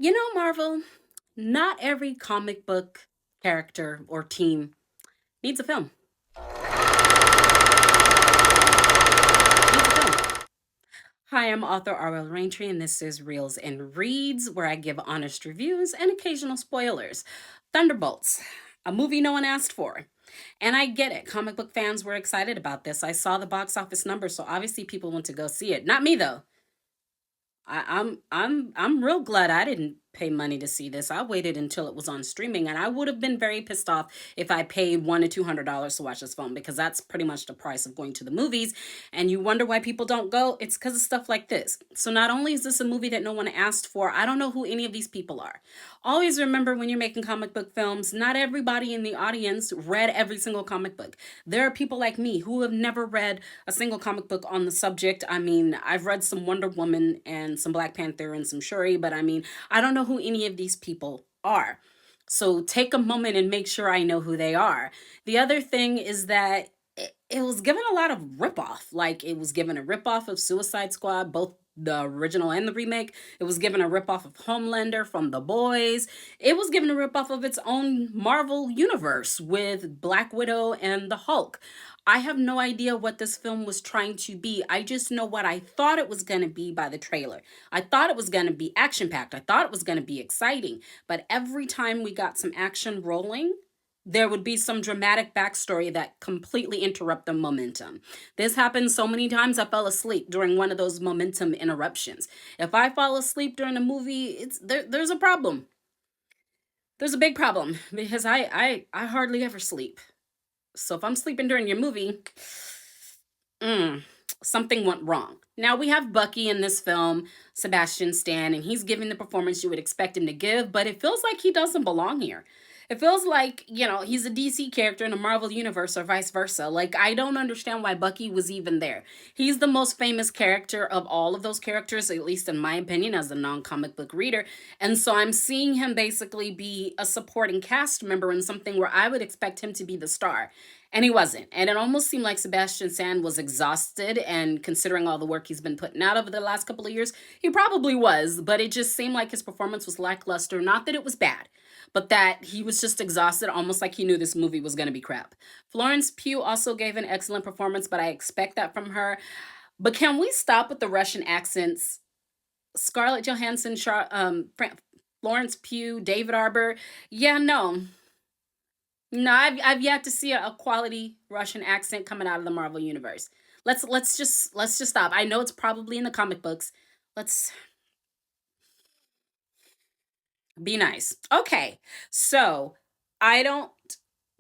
You know, Marvel, not every comic book character or team needs a film. Needs a film. Hi, I'm author R.L. Raintree, and this is Reels and Reads, where I give honest reviews and occasional spoilers. Thunderbolts, a movie no one asked for. And I get it. Comic book fans were excited about this. I saw the box office numbers, so obviously people went to go see it. Not me though. I'm real glad I didn't pay money to see this. I waited until it was on streaming, and I would have been very pissed off if I paid $100 to $200 to watch this film, because that's pretty much the price of going to the movies. And you wonder why people don't go? It's because of stuff like this. So not only is this a movie that no one asked for, I don't know who any of these people are. Always remember, when you're making comic book films, not everybody in the audience read every single comic book. There are people like me who have never read a single comic book on the subject. I mean, I've read some Wonder Woman and some Black Panther and some Shuri, but I mean, I don't know who any of these people are. So take a moment and make sure I know who they are. The other thing is that it was given a lot of ripoff. Like, it was given a ripoff of Suicide Squad, both the original and the remake. It was given a ripoff of Homelander from The Boys. It was given a ripoff of its own Marvel universe with Black Widow and the Hulk. I have no idea what this film was trying to be. I just know what I thought it was going to be by the trailer. I thought it was going to be action packed. I thought it was going to be exciting. But every time we got some action rolling, there would be some dramatic backstory that completely interrupt the momentum. This happened so many times I fell asleep during one of those momentum interruptions. If I fall asleep during a movie, there's a problem. There's a big problem because I hardly ever sleep. So if I'm sleeping during your movie, mm, something went wrong. Now we have Bucky in this film, Sebastian Stan, and he's giving the performance you would expect him to give, but it feels like he doesn't belong here. It feels like, he's a DC character in a Marvel universe or vice versa. Like, I don't understand why Bucky was even there. He's the most famous character of all of those characters, at least in my opinion, as a non comic book reader. And so I'm seeing him basically be a supporting cast member in something where I would expect him to be the star. And he wasn't. And it almost seemed like Sebastian Stan was exhausted. And considering all the work he's been putting out over the last couple of years, he probably was. But it just seemed like his performance was lackluster. Not that it was bad, but that he was just exhausted, almost like he knew this movie was going to be crap. Florence Pugh also gave an excellent performance, but I expect that from her. But can we stop with the Russian accents? Scarlett Johansson, Florence Pugh, David Arbor. Yeah, no. No, I've yet to see a quality Russian accent coming out of the Marvel universe. Let's just stop. I know it's probably in the comic books. Let's be nice. Okay. So, I don't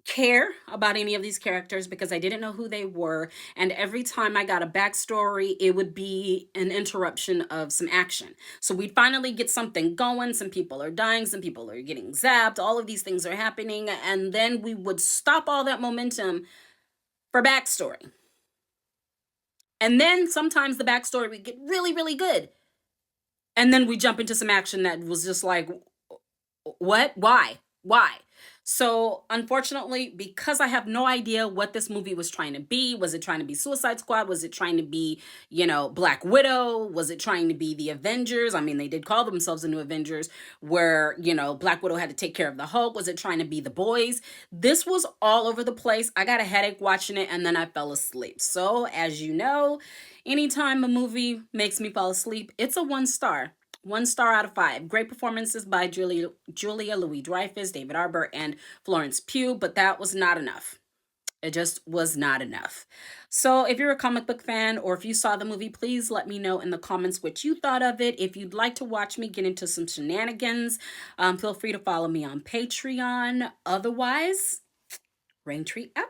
care about any of these characters because I didn't know who they were, and every time I got a backstory, it would be an interruption of some action. So we'd finally get something going. Some people are dying, some people are getting zapped, all of these things are happening, and then we would stop all that momentum for backstory. And then sometimes the backstory would get really, really good. And then we jump into some action that was just like, what? Why? Why? So, unfortunately, because I have no idea what this movie was trying to be, was it trying to be Suicide Squad? Was it trying to be, Black Widow? Was it trying to be the Avengers? I mean, they did call themselves the New Avengers, where, Black Widow had to take care of the Hulk. Was it trying to be the boys? This was all over the place. I got a headache watching it, and then I fell asleep. So, as you know, anytime a movie makes me fall asleep, it's a 1 star. 1 star out of 5. Great performances by Julia Louis Dreyfus, David Arbor, and Florence Pugh, but that was not enough. It just was not enough. So, if you're a comic book fan or if you saw the movie, please let me know in the comments what you thought of it. If you'd like to watch me get into some shenanigans, feel free to follow me on Patreon. Otherwise, Raintree out.